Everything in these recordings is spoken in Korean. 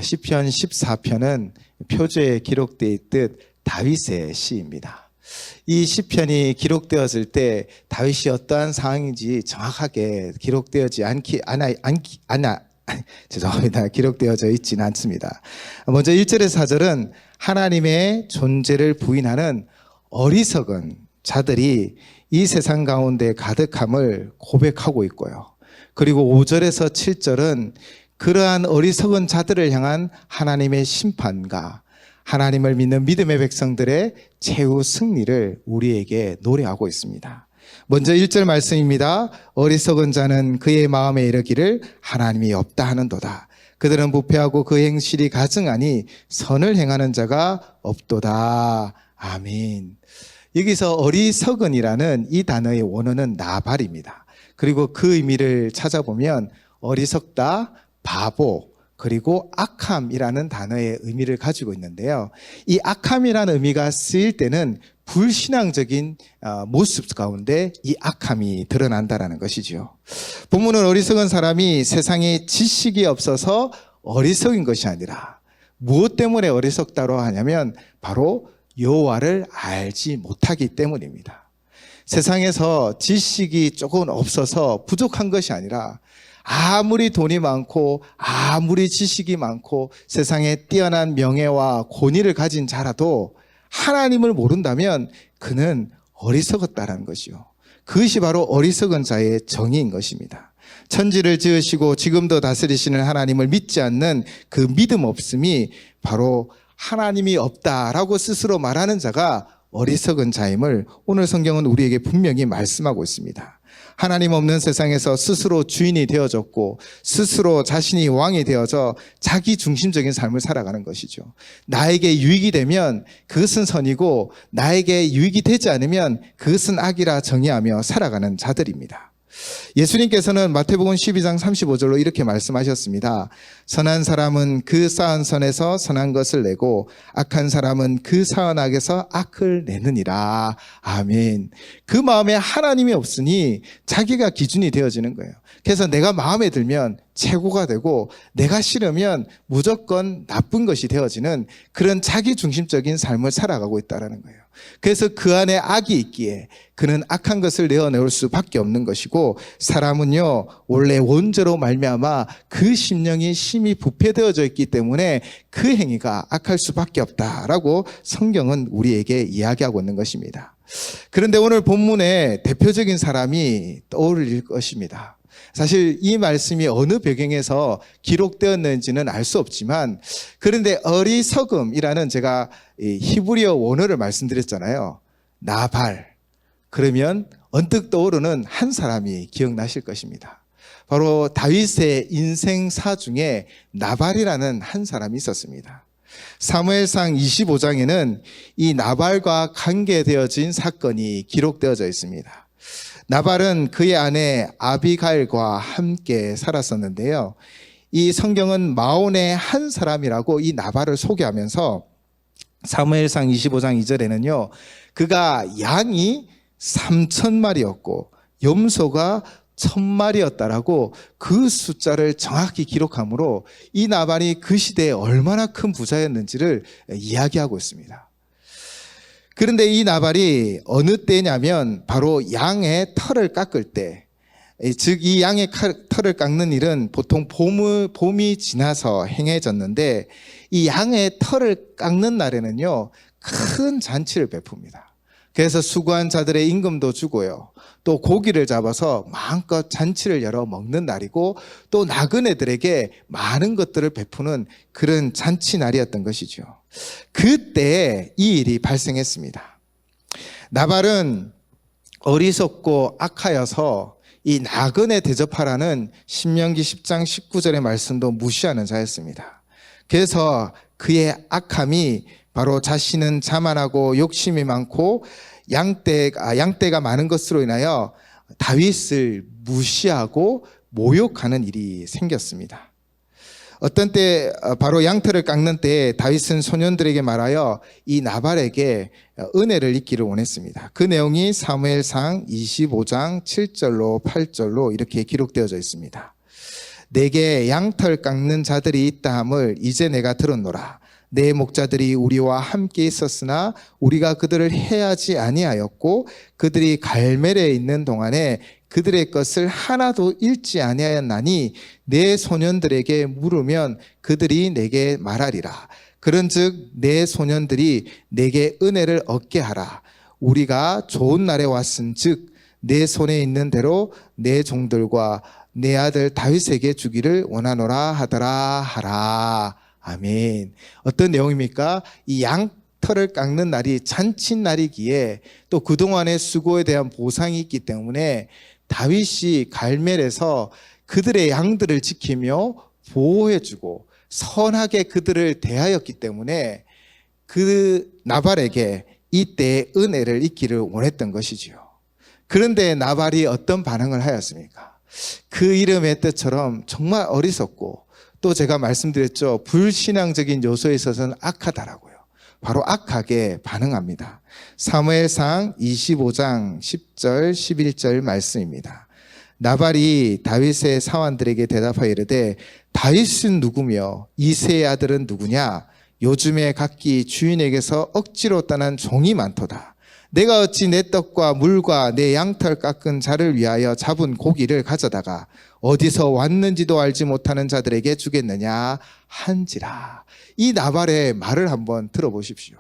시편 14편은 표제에 기록되어 있듯 다윗의 시입니다. 이 시편이 기록되었을 때 다윗이 어떠한 상황인지 정확하게 기록되어지 죄송합니다. 기록되어져 있지는 않습니다. 먼저 1절에서 4절은 하나님의 존재를 부인하는 어리석은 자들이 이 세상 가운데 가득함을 고백하고 있고요. 그리고 5절에서 7절은 그러한 어리석은 자들을 향한 하나님의 심판과 하나님을 믿는 믿음의 백성들의 최후 승리를 우리에게 노래하고 있습니다. 먼저 1절 말씀입니다. 어리석은 자는 그의 마음에 이르기를 하나님이 없다 하는도다. 그들은 부패하고 그 행실이 가증하니 선을 행하는 자가 없도다. 아멘. 여기서 어리석은이라는 이 단어의 원어는 나발입니다. 그리고 그 의미를 찾아보면 어리석다, 바보, 그리고 악함이라는 단어의 의미를 가지고 있는데요. 이 악함이라는 의미가 쓰일 때는 불신앙적인 모습 가운데 이 악함이 드러난다는 것이죠. 본문은 어리석은 사람이 세상에 지식이 없어서 어리석인 것이 아니라 무엇 때문에 어리석다고 하냐면 바로 여호와를 알지 못하기 때문입니다. 세상에서 지식이 조금 없어서 부족한 것이 아니라 아무리 돈이 많고 아무리 지식이 많고 세상에 뛰어난 명예와 권위를 가진 자라도 하나님을 모른다면 그는 어리석었다는 것이요. 그것이 바로 어리석은 자의 정의인 것입니다. 천지를 지으시고 지금도 다스리시는 하나님을 믿지 않는 그 믿음 없음이 바로 하나님이 없다라고 스스로 말하는 자가 어리석은 자임을 오늘 성경은 우리에게 분명히 말씀하고 있습니다. 하나님 없는 세상에서 스스로 주인이 되어졌고 스스로 자신이 왕이 되어져 자기 중심적인 삶을 살아가는 것이죠. 나에게 유익이 되면 그것은 선이고 나에게 유익이 되지 않으면 그것은 악이라 정의하며 살아가는 자들입니다. 예수님께서는 마태복음 12장 35절로 이렇게 말씀하셨습니다. 선한 사람은 그 쌓은 선에서 선한 것을 내고 악한 사람은 그 쌓은 악에서 악을 내느니라. 아멘. 그 마음에 하나님이 없으니 자기가 기준이 되어지는 거예요. 그래서 내가 마음에 들면 최고가 되고 내가 싫으면 무조건 나쁜 것이 되어지는 그런 자기 중심적인 삶을 살아가고 있다는 거예요. 그래서 그 안에 악이 있기에 그는 악한 것을 내어내올 수밖에 없는 것이고 사람은요 원래 원죄로 말미암아 그 심령이 심히 부패되어져 있기 때문에 그 행위가 악할 수밖에 없다라고 성경은 우리에게 이야기하고 있는 것입니다. 그런데 오늘 본문에 대표적인 사람이 떠오를 것입니다. 사실 이 말씀이 어느 배경에서 기록되었는지는 알 수 없지만 그런데 어리석음이라는 제가 히브리어 원어를 말씀드렸잖아요. 나발. 그러면 언뜻 떠오르는 한 사람이 기억나실 것입니다. 바로 다윗의 인생사 중에 나발이라는 한 사람이 있었습니다. 사무엘상 25장에는 이 나발과 관계되어진 사건이 기록되어져 있습니다. 나발은 그의 아내 아비가일과 함께 살았었는데요. 이 성경은 마온의 한 사람이라고 이 나발을 소개하면서 사무엘상 25장 2절에는요. 그가 양이 3,000마리였고 염소가 1,000마리였다라고 그 숫자를 정확히 기록하므로 이 나발이 그 시대에 얼마나 큰 부자였는지를 이야기하고 있습니다. 그런데 이 나발이 어느 때냐면 바로 양의 털을 깎을 때, 즉 이 양의 털을 깎는 일은 보통 봄이 지나서 행해졌는데 이 양의 털을 깎는 날에는요 큰 잔치를 베풉니다. 그래서 수고한 자들의 임금도 주고요. 또 고기를 잡아서 마음껏 잔치를 열어 먹는 날이고 또 나그네들에게 많은 것들을 베푸는 그런 잔치 날이었던 것이죠. 그때 이 일이 발생했습니다. 나발은 어리석고 악하여서 이 나그네 대접하라는 신명기 10장 19절의 말씀도 무시하는 자였습니다. 그래서 그의 악함이 바로 자신은 자만하고 욕심이 많고 양떼가 많은 것으로 인하여 다윗을 무시하고 모욕하는 일이 생겼습니다. 어떤 때 바로 양털을 깎는 때 다윗은 소년들에게 말하여 이 나발에게 은혜를 입기를 원했습니다. 그 내용이 사무엘상 25장 7절로 8절로 이렇게 기록되어져 있습니다. 내게 양털 깎는 자들이 있다 함을 이제 내가 들었노라. 내 목자들이 우리와 함께 있었으나 우리가 그들을 해하지 아니하였고 그들이 갈멜에 있는 동안에 그들의 것을 하나도 잃지 아니하였나니 내 소년들에게 물으면 그들이 내게 말하리라. 그런즉 내 소년들이 내게 은혜를 얻게 하라. 우리가 좋은 날에 왔은즉 내 손에 있는 대로 내 종들과 내 아들 다윗에게 주기를 원하노라 하더라 하라. 아멘. 어떤 내용입니까? 이 양털을 깎는 날이 잔칫날이기에 또 그동안의 수고에 대한 보상이 있기 때문에 다윗이 갈멜에서 그들의 양들을 지키며 보호해주고 선하게 그들을 대하였기 때문에 그 나발에게 이때의 은혜를 잊기를 원했던 것이지요. 그런데 나발이 어떤 반응을 하였습니까? 그 이름의 뜻처럼 정말 어리석고 또 제가 말씀드렸죠. 불신앙적인 요소에 있어서는 악하다라고요. 바로 악하게 반응합니다. 사무엘상 25장 10절 11절 말씀입니다. 나발이 다윗의 사환들에게 대답하여 이르되 다윗은 누구며 이새의 아들은 누구냐? 요즘에 각기 주인에게서 억지로 떠난 종이 많도다. 내가 어찌 내 떡과 물과 내 양털 깎은 자를 위하여 잡은 고기를 가져다가 어디서 왔는지도 알지 못하는 자들에게 주겠느냐 한지라. 이 나발의 말을 한번 들어보십시오.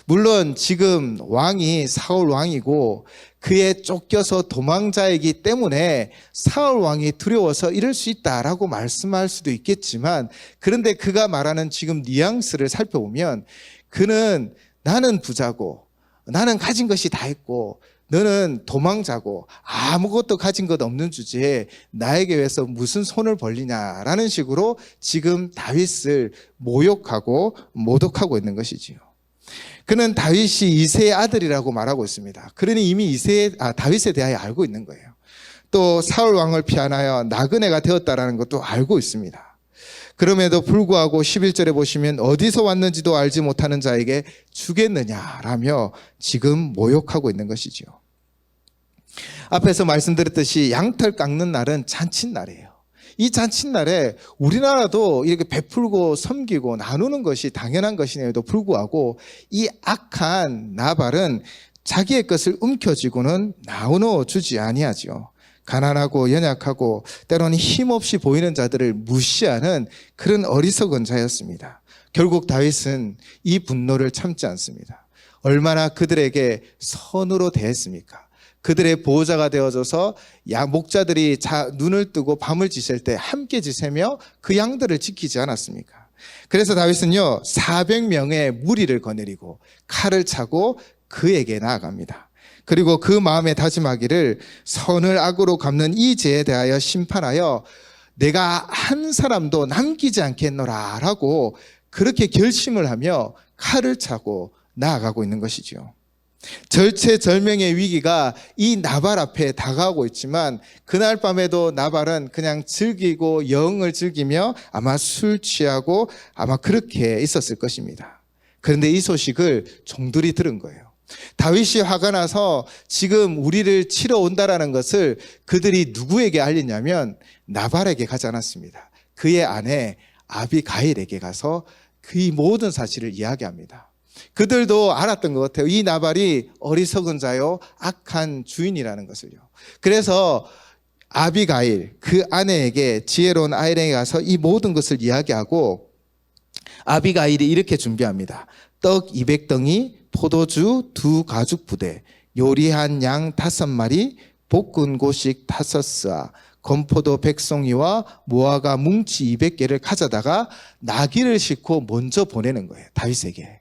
물론 지금 왕이 사울 왕이고 그에 쫓겨서 도망자이기 때문에 사울 왕이 두려워서 이럴 수 있다라고 말씀할 수도 있겠지만, 그런데 그가 말하는 지금 뉘앙스를 살펴보면 그는 나는 부자고 나는 가진 것이 다 있고 너는 도망자고 아무것도 가진 것 없는 주제에 나에게 왜서 무슨 손을 벌리냐라는 식으로 지금 다윗을 모욕하고 모독하고 있는 것이지요. 그는 다윗이 이새의 아들이라고 말하고 있습니다. 그러니 이미 다윗에 대하여 알고 있는 거예요. 또 사울 왕을 피하여 나그네가 되었다라는 것도 알고 있습니다. 그럼에도 불구하고 11절에 보시면 어디서 왔는지도 알지 못하는 자에게 주겠느냐라며 지금 모욕하고 있는 것이죠. 앞에서 말씀드렸듯이 양털 깎는 날은 잔칫날이에요. 이 잔칫날에 우리나라도 이렇게 베풀고 섬기고 나누는 것이 당연한 것임에도 불구하고 이 악한 나발은 자기의 것을 움켜쥐고는 나누어 주지 아니하죠. 가난하고 연약하고 때로는 힘없이 보이는 자들을 무시하는 그런 어리석은 자였습니다. 결국 다윗은 이 분노를 참지 않습니다. 얼마나 그들에게 선으로 대했습니까? 그들의 보호자가 되어줘서 목자들이 눈을 뜨고 밤을 지샐 때 함께 지새며 그 양들을 지키지 않았습니까? 그래서 다윗은요 400명의 무리를 거느리고 칼을 차고 그에게 나아갑니다. 그리고 그 마음에 다짐하기를 선을 악으로 갚는 이 죄에 대하여 심판하여 내가 한 사람도 남기지 않겠노라 라고 그렇게 결심을 하며 칼을 차고 나아가고 있는 것이죠. 절체절명의 위기가 이 나발 앞에 다가오고 있지만 그날 밤에도 나발은 그냥 즐기고 영을 즐기며 아마 술 취하고 아마 그렇게 있었을 것입니다. 그런데 이 소식을 종들이 들은 거예요. 다윗이 화가 나서 지금 우리를 치러 온다라는 것을 그들이 누구에게 알리냐면 나발에게 가지 않았습니다. 그의 아내 아비가일에게 가서 그 모든 사실을 이야기합니다. 그들도 알았던 것 같아요. 이 나발이 어리석은 자요 악한 주인이라는 것을요. 그래서 아비가일 그 아내에게 지혜로운 아이에게 가서 이 모든 것을 이야기하고 아비가일이 이렇게 준비합니다. 떡 200덩이, 포도주 2가죽 부대, 요리한 양 5마리, 볶은 고식 5스아, 건포도 100송이와 무화과 뭉치 200개를 가져다가 나귀를 싣고 먼저 보내는 거예요. 다윗에게.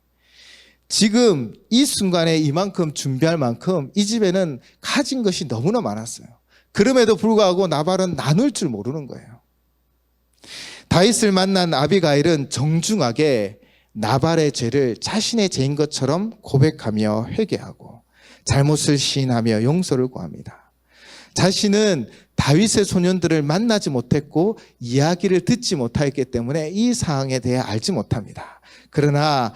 지금 이 순간에 이만큼 준비할 만큼 이 집에는 가진 것이 너무나 많았어요. 그럼에도 불구하고 나발은 나눌 줄 모르는 거예요. 다윗을 만난 아비가일은 정중하게 나발의 죄를 자신의 죄인 것처럼 고백하며 회개하고 잘못을 시인하며 용서를 구합니다. 자신은 다윗의 소년들을 만나지 못했고 이야기를 듣지 못했기 때문에 이 사항에 대해 알지 못합니다. 그러나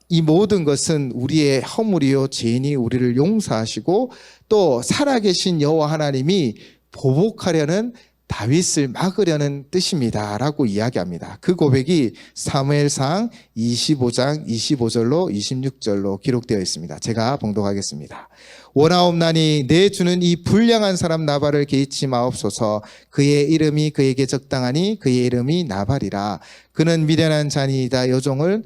이 모든 것은 우리의 허물이요 죄인이 우리를 용서하시고 또 살아계신 여호와 하나님이 보복하려는 다윗을 막으려는 뜻입니다 라고 이야기합니다. 그 고백이 사무엘상 25장 25절로 26절로 기록되어 있습니다. 제가 봉독하겠습니다. 원하옵나니 내 주는 이 불량한 사람 나발을 개의치 마옵소서. 그의 이름이 그에게 적당하니 그의 이름이 나발이라. 그는 미련한 자니이다. 요종은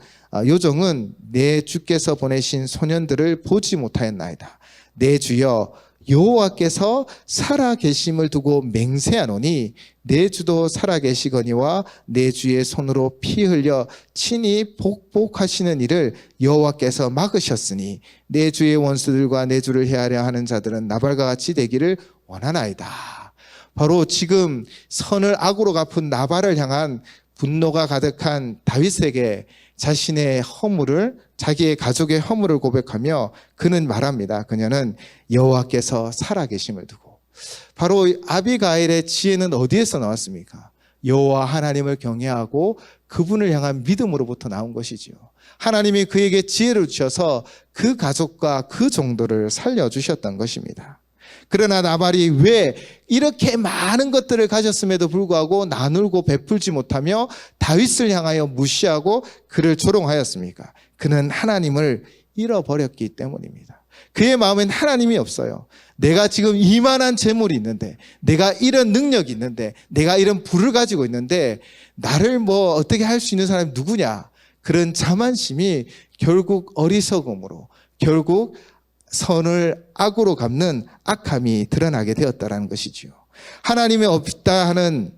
내 주께서 보내신 소년들을 보지 못하였나이다. 내 주여 여호와께서 살아계심을 두고 맹세하노니 내 주도 살아계시거니와 내 주의 손으로 피 흘려 친히 복복하시는 일을 여호와께서 막으셨으니 내 주의 원수들과 내 주를 해하려 하는 자들은 나발과 같이 되기를 원하나이다. 바로 지금 선을 악으로 갚은 나발을 향한 분노가 가득한 다윗에게 자신의 허물을, 자기의 가족의 허물을 고백하며 그는 말합니다. 그녀는 여호와께서 살아계심을 두고. 바로 아비가일의 지혜는 어디에서 나왔습니까? 여호와 하나님을 경외하고 그분을 향한 믿음으로부터 나온 것이지요. 하나님이 그에게 지혜를 주셔서 그 가족과 그 정도를 살려주셨던 것입니다. 그러나 나발이 왜 이렇게 많은 것들을 가졌음에도 불구하고 나누고 베풀지 못하며 다윗을 향하여 무시하고 그를 조롱하였습니까? 그는 하나님을 잃어버렸기 때문입니다. 그의 마음엔 하나님이 없어요. 내가 지금 이만한 재물이 있는데, 내가 이런 능력이 있는데, 내가 이런 부를 가지고 있는데 나를 뭐 어떻게 할 수 있는 사람이 누구냐? 그런 자만심이 결국 어리석음으로, 결국 선을 악으로 갚는 악함이 드러나게 되었다는 것이지요. 하나님이 없다 하는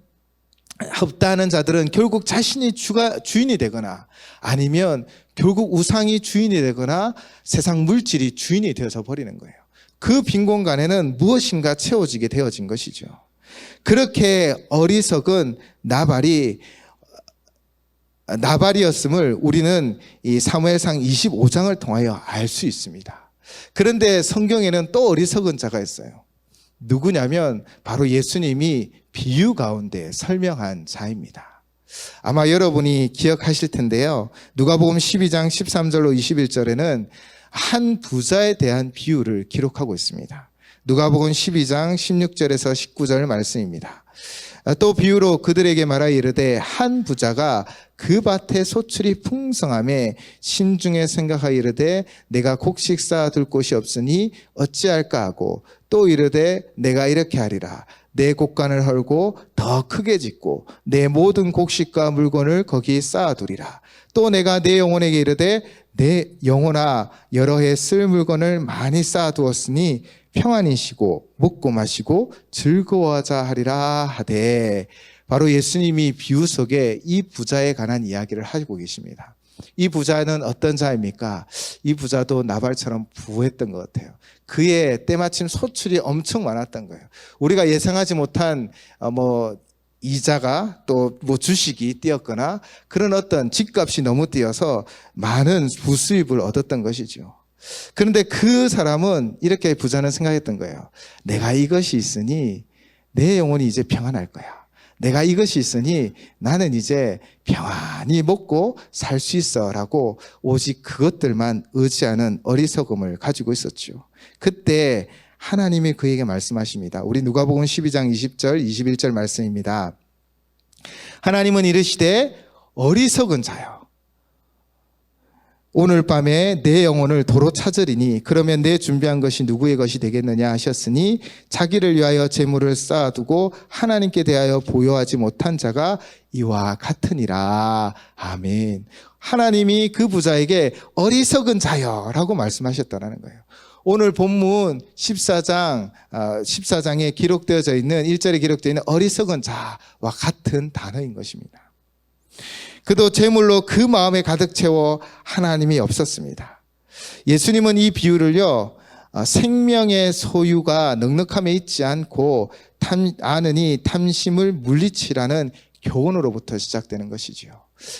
자들은 결국 자신이 주인이 되거나 아니면 결국 우상이 주인이 되거나 세상 물질이 주인이 되어서 버리는 거예요. 그 빈 공간에는 무엇인가 채워지게 되어진 것이죠. 그렇게 어리석은 나발이었음을 우리는 이 사무엘상 25장을 통하여 알 수 있습니다. 그런데 성경에는 또 어리석은 자가 있어요. 누구냐면 바로 예수님이 비유 가운데 설명한 자입니다. 아마 여러분이 기억하실 텐데요. 누가복음 12장 13절로 21절에는 한 부자에 대한 비유를 기록하고 있습니다. 누가복음 12장 16절에서 19절 말씀입니다. 또 비유로 그들에게 말하여 이르되 한 부자가 그 밭에 소출이 풍성함에 심중에 생각하여 이르되 내가 곡식 쌓아둘 곳이 없으니 어찌할까 하고 또 이르되 내가 이렇게 하리라. 내 곡간을 헐고 더 크게 짓고 내 모든 곡식과 물건을 거기 쌓아두리라. 또 내가 내 영혼에게 이르되 내 영혼아 여러 해 쓸 물건을 많이 쌓아두었으니 평안히 쉬고 먹고 마시고 즐거워하자 하리라 하되. 바로 예수님이 비유 속에 이 부자에 관한 이야기를 하고 계십니다. 이 부자는 어떤 자입니까? 이 부자도 나발처럼 부했던 것 같아요. 그의 때마침 소출이 엄청 많았던 거예요. 우리가 예상하지 못한 이자가 또 주식이 뛰었거나 그런 어떤 집값이 너무 뛰어서 많은 부수입을 얻었던 것이죠. 그런데 그 사람은 이렇게 부자는 생각했던 거예요. 내가 이것이 있으니 내 영혼이 이제 평안할 거야. 내가 이것이 있으니 나는 이제 평안히 먹고 살 수 있어 라고 오직 그것들만 의지하는 어리석음을 가지고 있었죠. 그때 하나님이 그에게 말씀하십니다. 우리 누가복음 12장 20절 21절 말씀입니다. 하나님은 이르시되 어리석은 자여 오늘 밤에 내 영혼을 도로 찾으리니 그러면 내 준비한 것이 누구의 것이 되겠느냐 하셨으니 자기를 위하여 재물을 쌓아두고 하나님께 대하여 보유하지 못한 자가 이와 같으니라. 아멘. 하나님이 그 부자에게 어리석은 자여라고 말씀하셨다는 거예요. 오늘 본문 14장에 기록되어져 있는 1절에 기록되어 있는 어리석은 자와 같은 단어인 것입니다. 그도 재물로 그 마음에 가득 채워 하나님이 없었습니다. 예수님은 이 비유를요, 생명의 소유가 넉넉함에 있지 않고 아느니 탐심을 물리치라는 교훈으로부터 시작되는 것이지요.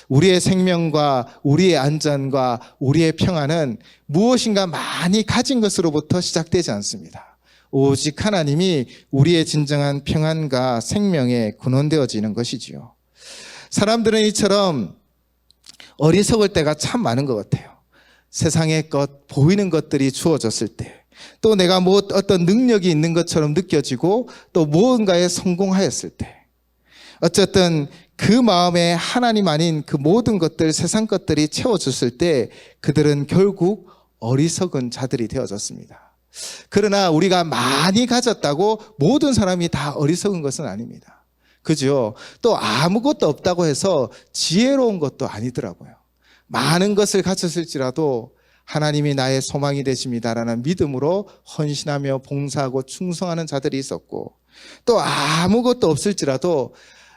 우리의 생명과 우리의 안전과 우리의 평안은 무엇인가 많이 가진 것으로부터 시작되지 않습니다. 오직 하나님이 우리의 진정한 평안과 생명에 근원되어지는 것이지요. 사람들은 이처럼 어리석을 때가 참 많은 것 같아요. 세상의 보이는 것들이 주어졌을 때, 또 내가 뭐 어떤 능력이 있는 것처럼 느껴지고 또 무언가에 성공하였을 때 어쨌든 그 마음에 하나님 아닌 그 모든 것들, 세상 것들이 채워졌을 때 그들은 결국 어리석은 자들이 되어졌습니다. 그러나 우리가 많이 가졌다고 모든 사람이 다 어리석은 것은 아닙니다. 그죠? 또 아무것도 없다고 해서 지혜로운 것도 아니더라고요. 많은 것을 가졌을지라도 하나님이 나의 소망이 되십니다라는 믿음으로 헌신하며 봉사하고 충성하는 자들이 있었고, 또 아무것도 없을지라도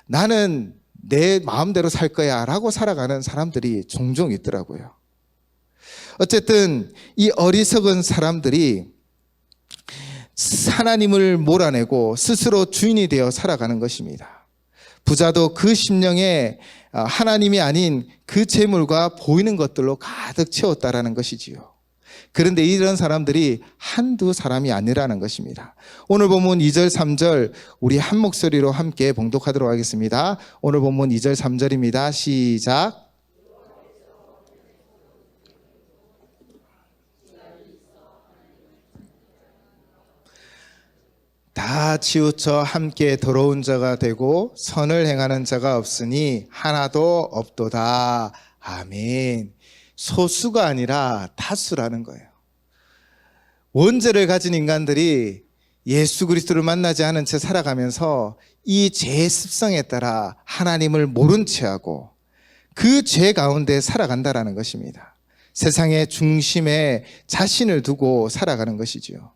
나는 내 마음대로 살 거야 라고 살아가는 사람들이 종종 있더라고요. 어쨌든 이 어리석은 사람들이 하나님을 몰아내고 스스로 주인이 되어 살아가는 것입니다. 부자도 그 심령에 하나님이 아닌 그 재물과 보이는 것들로 가득 채웠다라는 것이지요. 그런데 이런 사람들이 한두 사람이 아니라는 것입니다. 오늘 본문 2절 3절 우리 한 목소리로 함께 봉독하도록 하겠습니다. 오늘 본문 2절 3절입니다. 시작. 다 치우쳐 함께 더러운 자가 되고 선을 행하는 자가 없으니 하나도 없도다. 아멘. 소수가 아니라 다수라는 거예요. 원죄를 가진 인간들이 예수 그리스도를 만나지 않은 채 살아가면서 이 죄의 습성에 따라 하나님을 모른 채 하고 그 죄 가운데 살아간다라는 것입니다. 세상의 중심에 자신을 두고 살아가는 것이지요.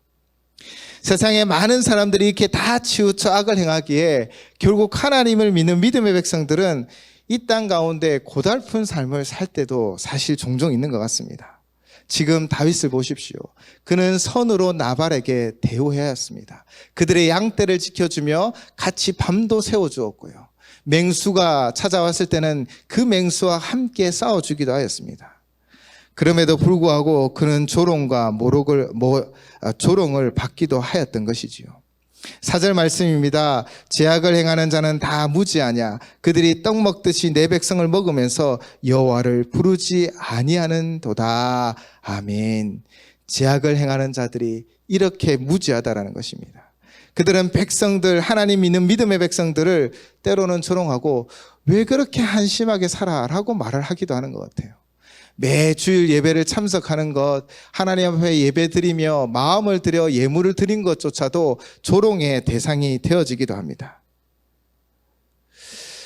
세상에 많은 사람들이 이렇게 다 치우쳐 악을 행하기에 결국 하나님을 믿는 믿음의 백성들은 이 땅 가운데 고달픈 삶을 살 때도 사실 종종 있는 것 같습니다. 지금 다윗을 보십시오. 그는 선으로 나발에게 대우해야 했습니다. 그들의 양떼를 지켜주며 같이 밤도 세워주었고요. 맹수가 찾아왔을 때는 그 맹수와 함께 싸워주기도 하였습니다. 그럼에도 불구하고 그는 조롱을 받기도 하였던 것이지요. 4절 말씀입니다. 제약을 행하는 자는 다 무지하냐. 그들이 떡 먹듯이 내 백성을 먹으면서 여호와를 부르지 아니하는도다. 아멘. 제약을 행하는 자들이 이렇게 무지하다라는 것입니다. 그들은 백성들, 하나님 믿는 믿음의 백성들을 때로는 조롱하고 왜 그렇게 한심하게 살아라고 말을 하기도 하는 것 같아요. 매 주일 예배를 참석하는 것, 하나님 앞에 예배 드리며 마음을 들여 예물을 드린 것조차도 조롱의 대상이 되어지기도 합니다.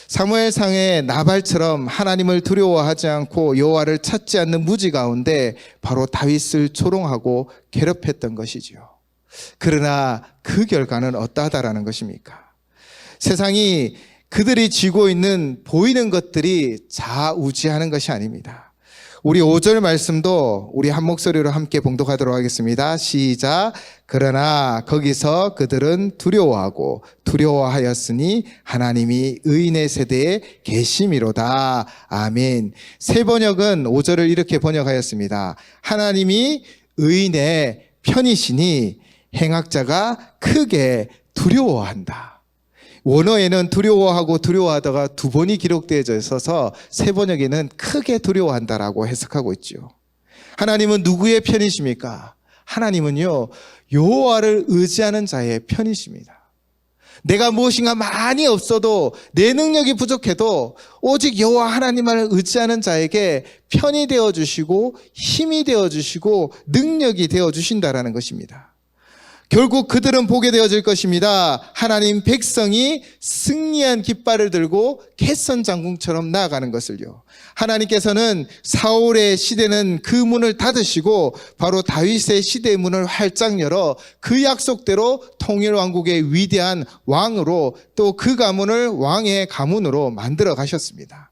사무엘상의 나발처럼 하나님을 두려워하지 않고 여호와를 찾지 않는 무지 가운데 바로 다윗을 조롱하고 괴롭혔던 것이지요. 그러나 그 결과는 어떠하다라는 것입니까? 세상이 그들이 쥐고 있는 보이는 것들이 좌우지하는 것이 아닙니다. 우리 5절 말씀도 우리 한 목소리로 함께 봉독하도록 하겠습니다. 시작. 그러나 거기서 그들은 두려워하였으니 하나님이 의인의 세대에 계심이로다. 아멘. 새 번역은 5절을 이렇게 번역하였습니다. 하나님이 의인의 편이시니 행악자가 크게 두려워한다. 원어에는 두려워하다가 두 번이 기록되어져 있어서 새 번역에는 크게 두려워한다라고 해석하고 있죠. 하나님은 누구의 편이십니까? 하나님은요, 여호와를 의지하는 자의 편이십니다. 내가 무엇인가 많이 없어도 내 능력이 부족해도 오직 여호와 하나님을 의지하는 자에게 편이 되어주시고 힘이 되어주시고 능력이 되어주신다라는 것입니다. 결국 그들은 보게 되어질 것입니다. 하나님 백성이 승리한 깃발을 들고 개선장군처럼 나아가는 것을요. 하나님께서는 사울의 시대는 그 문을 닫으시고 바로 다윗의 시대의 문을 활짝 열어 그 약속대로 통일왕국의 위대한 왕으로 또 그 가문을 왕의 가문으로 만들어 가셨습니다.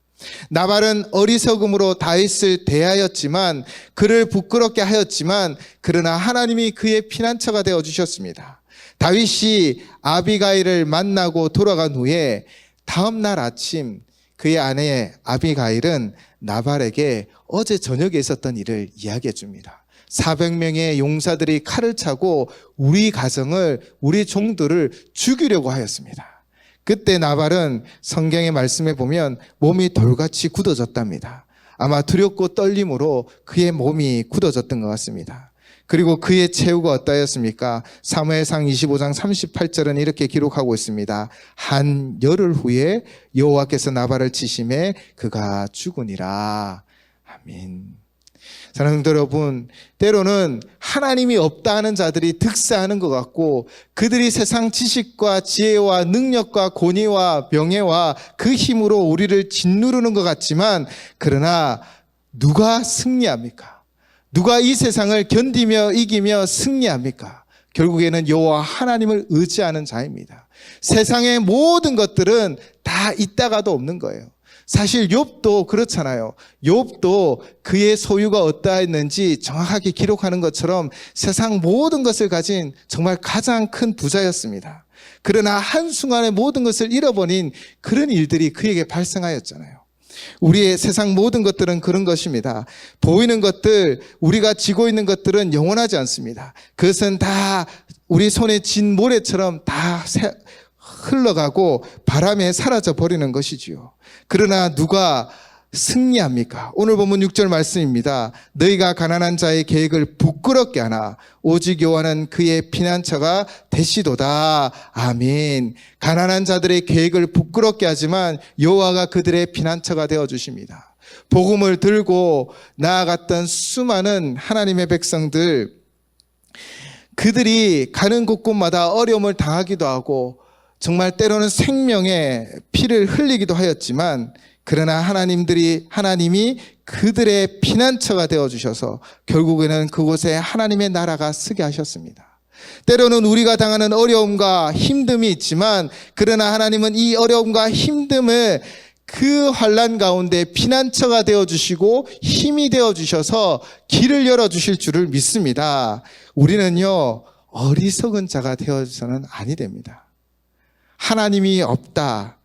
나발은 어리석음으로 다윗을 대하였지만 그를 부끄럽게 하였지만 그러나 하나님이 그의 피난처가 되어주셨습니다. 다윗이 아비가일을 만나고 돌아간 후에 다음 날 아침 그의 아내 아비가일은 나발에게 어제 저녁에 있었던 일을 이야기해 줍니다. 400명의 용사들이 칼을 차고 우리 가정을, 우리 종들을 죽이려고 하였습니다. 그때 나발은 성경의 말씀에 보면 몸이 돌같이 굳어졌답니다. 아마 두렵고 떨림으로 그의 몸이 굳어졌던 것 같습니다. 그리고 그의 최후가 어떠하였습니까? 사무엘상 25장 38절은 이렇게 기록하고 있습니다. 한 열흘 후에 여호와께서 나발을 치심에 그가 죽으니라. 아멘. 사랑하는 성도 여러분, 때로는 하나님이 없다 하는 자들이 득세하는 것 같고, 그들이 세상 지식과 지혜와 능력과 권위와 명예와 그 힘으로 우리를 짓누르는 것 같지만, 그러나 누가 승리합니까? 누가 이 세상을 견디며 이기며 승리합니까? 결국에는 여호와 하나님을 의지하는 자입니다. 세상의 모든 것들은 다 있다가도 없는 거예요. 사실 욥도 그렇잖아요. 욥도 그의 소유가 어떠했는지 정확하게 기록하는 것처럼 세상 모든 것을 가진 정말 가장 큰 부자였습니다. 그러나 한순간에 모든 것을 잃어버린 그런 일들이 그에게 발생하였잖아요. 우리의 세상 모든 것들은 그런 것입니다. 보이는 것들, 우리가 쥐고 있는 것들은 영원하지 않습니다. 그것은 다 우리 손에 쥔 모래처럼 다 흘러가고 바람에 사라져 버리는 것이지요. 그러나 누가 승리합니까? 오늘 본문 6절 말씀입니다. 너희가 가난한 자의 계획을 부끄럽게 하나 오직 여호와는 그의 피난처가 되시도다. 아멘. 가난한 자들의 계획을 부끄럽게 하지만 여호와가 그들의 피난처가 되어 주십니다. 복음을 들고 나아갔던 수많은 하나님의 백성들, 그들이 가는 곳곳마다 어려움을 당하기도 하고 정말 때로는 생명의 피를 흘리기도 하였지만, 그러나 하나님이 그들의 피난처가 되어주셔서 결국에는 그곳에 하나님의 나라가 서게 하셨습니다. 때로는 우리가 당하는 어려움과 힘듦이 있지만, 그러나 하나님은 이 어려움과 힘듦을 그 환난 가운데 피난처가 되어주시고 힘이 되어주셔서 길을 열어주실 줄을 믿습니다. 우리는요, 어리석은 자가 되어서는 아니 됩니다. 하나님이 없다,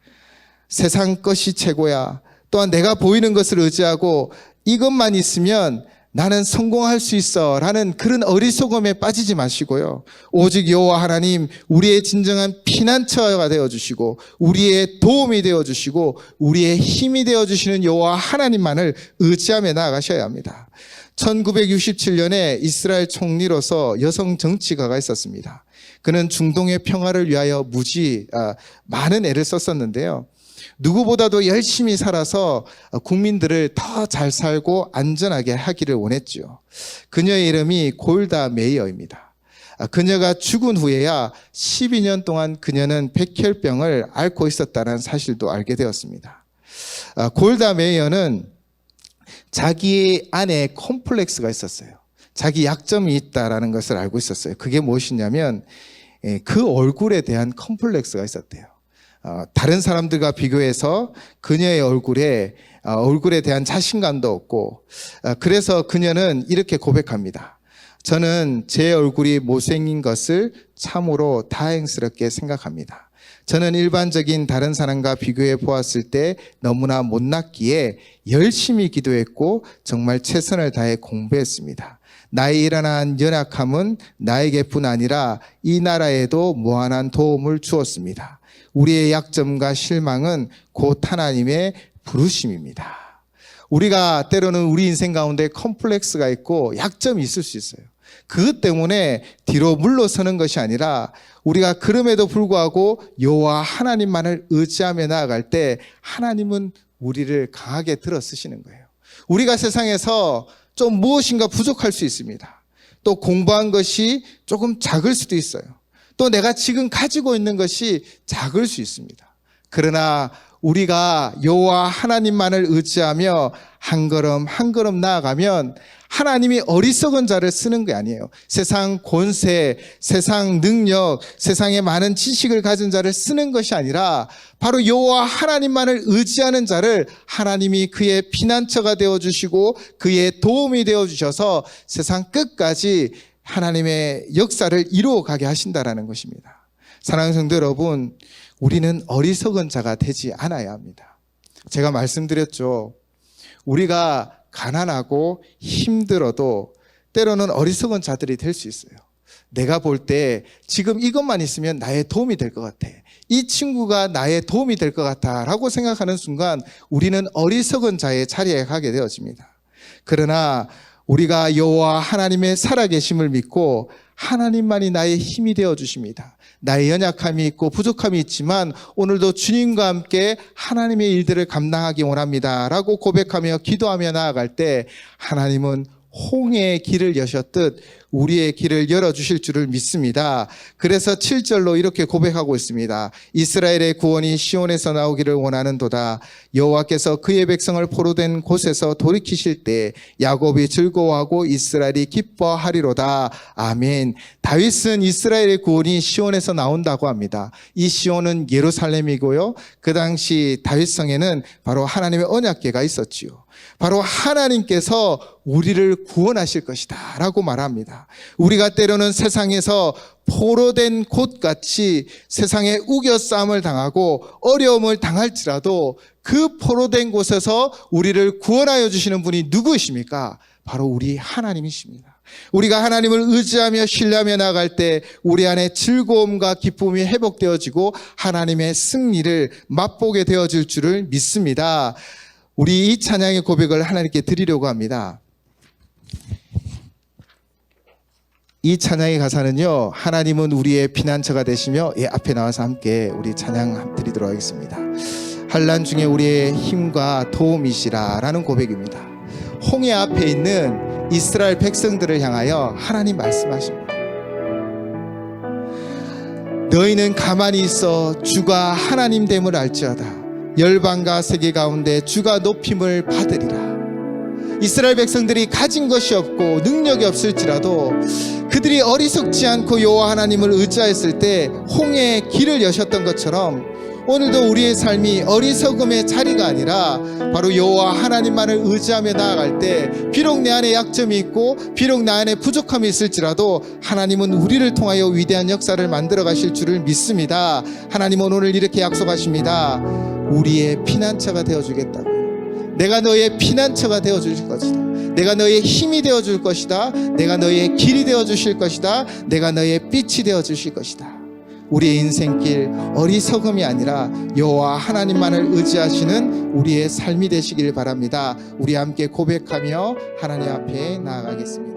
세상 것이 최고야, 또한 내가 보이는 것을 의지하고 이것만 있으면 나는 성공할 수 있어 라는 그런 어리석음에 빠지지 마시고요, 오직 여호와 하나님, 우리의 진정한 피난처가 되어주시고 우리의 도움이 되어주시고 우리의 힘이 되어주시는 여호와 하나님만을 의지하며 나아가셔야 합니다. 1967년에 이스라엘 총리로서 여성 정치가가 있었습니다. 그는 중동의 평화를 위하여 많은 애를 썼었는데요, 누구보다도 열심히 살아서 국민들을 더 잘 살고 안전하게 하기를 원했죠. 그녀의 이름이 골다 메이어입니다. 그녀가 죽은 후에야 12년 동안 그녀는 백혈병을 앓고 있었다는 사실도 알게 되었습니다. 골다 메이어는 자기 안에 콤플렉스가 있었어요. 자기 약점이 있다라는 것을 알고 있었어요. 그게 무엇이냐면 그 얼굴에 대한 콤플렉스가 있었대요. 다른 사람들과 비교해서 그녀의 얼굴에 대한 자신감도 없고, 그래서 그녀는 이렇게 고백합니다. 저는 제 얼굴이 못생긴 것을 참으로 다행스럽게 생각합니다. 저는 일반적인 다른 사람과 비교해 보았을 때 너무나 못났기에 열심히 기도했고 정말 최선을 다해 공부했습니다. 나의 일어난 연약함은 나에게뿐 아니라 이 나라에도 무한한 도움을 주었습니다. 우리의 약점과 실망은 곧 하나님의 부르심입니다. 우리가 때로는 우리 인생 가운데 컴플렉스가 있고 약점이 있을 수 있어요. 그것 때문에 뒤로 물러서는 것이 아니라 우리가 그럼에도 불구하고 여호와 하나님만을 의지하며 나아갈 때 하나님은 우리를 강하게 들어 쓰시는 거예요. 우리가 세상에서 좀 무엇인가 부족할 수 있습니다. 또 공부한 것이 조금 작을 수도 있어요. 또 내가 지금 가지고 있는 것이 작을 수 있습니다. 그러나 우리가 여호와 하나님만을 의지하며 한 걸음 한 걸음 나아가면 하나님이 어리석은 자를 쓰는 게 아니에요. 세상 권세, 세상 능력, 세상에 많은 지식을 가진 자를 쓰는 것이 아니라 바로 여호와 하나님만을 의지하는 자를 하나님이 그의 피난처가 되어주시고 그의 도움이 되어주셔서 세상 끝까지 하나님의 역사를 이루어가게 하신다라는 것입니다. 사랑하는 성도 여러분, 우리는 어리석은 자가 되지 않아야 합니다. 제가 말씀드렸죠. 우리가 가난하고 힘들어도 때로는 어리석은 자들이 될 수 있어요. 내가 볼 때 지금 이것만 있으면 나의 도움이 될 것 같아, 이 친구가 나의 도움이 될 것 같아 라고 생각하는 순간 우리는 어리석은 자의 자리에 가게 되어집니다. 그러나 우리가 여호와 하나님의 살아계심을 믿고 하나님만이 나의 힘이 되어 주십니다. 나의 연약함이 있고 부족함이 있지만 오늘도 주님과 함께 하나님의 일들을 감당하기 원합니다 라고 고백하며 기도하며 나아갈 때 하나님은 홍해의 길을 여셨듯 우리의 길을 열어주실 줄을 믿습니다. 그래서 7절로 이렇게 고백하고 있습니다. 이스라엘의 구원이 시온에서 나오기를 원하는도다. 여호와께서 그의 백성을 포로된 곳에서 돌이키실 때 야곱이 즐거워하고 이스라엘이 기뻐하리로다. 아멘. 다윗은 이스라엘의 구원이 시온에서 나온다고 합니다. 이 시온은 예루살렘이고요. 그 당시 다윗성에는 바로 하나님의 언약궤가 있었지요. 바로 하나님께서 우리를 구원하실 것이다 라고 말합니다. 우리가 때로는 세상에서 포로된 곳같이 세상에 우겨싸움을 당하고 어려움을 당할지라도 그 포로된 곳에서 우리를 구원하여 주시는 분이 누구이십니까? 바로 우리 하나님이십니다. 우리가 하나님을 의지하며 신뢰하며 나아갈 때 우리 안에 즐거움과 기쁨이 회복되어지고 하나님의 승리를 맛보게 되어질 줄을 믿습니다. 우리 이 찬양의 고백을 하나님께 드리려고 합니다. 이 찬양의 가사는요, 하나님은 우리의 피난처가 되시며, 앞에 나와서 함께 우리 찬양 드리도록 하겠습니다. 환난 중에 우리의 힘과 도움이시라 라는 고백입니다. 홍해 앞에 있는 이스라엘 백성들을 향하여 하나님 말씀하십니다. 너희는 가만히 있어 주가 하나님됨을 알지어다. 열방과 세계 가운데 주가 높임을 받으리라. 이스라엘 백성들이 가진 것이 없고 능력이 없을지라도 그들이 어리석지 않고 여호와 하나님을 의지하였을 때 홍해의 길을 여셨던 것처럼 오늘도 우리의 삶이 어리석음의 자리가 아니라 바로 여호와 하나님만을 의지하며 나아갈 때 비록 내 안에 약점이 있고 비록 내 안에 부족함이 있을지라도 하나님은 우리를 통하여 위대한 역사를 만들어 가실 줄을 믿습니다. 하나님은 오늘 이렇게 약속하십니다. 우리의 피난처가 되어주겠다고요. 내가 너의 피난처가 되어줄 것이다. 내가 너의 힘이 되어줄 것이다. 내가 너의 길이 되어주실 것이다. 내가 너의 빛이 되어주실 것이다. 우리의 인생길 어리석음이 아니라 여호와 하나님만을 의지하시는 우리의 삶이 되시길 바랍니다. 우리 함께 고백하며 하나님 앞에 나아가겠습니다.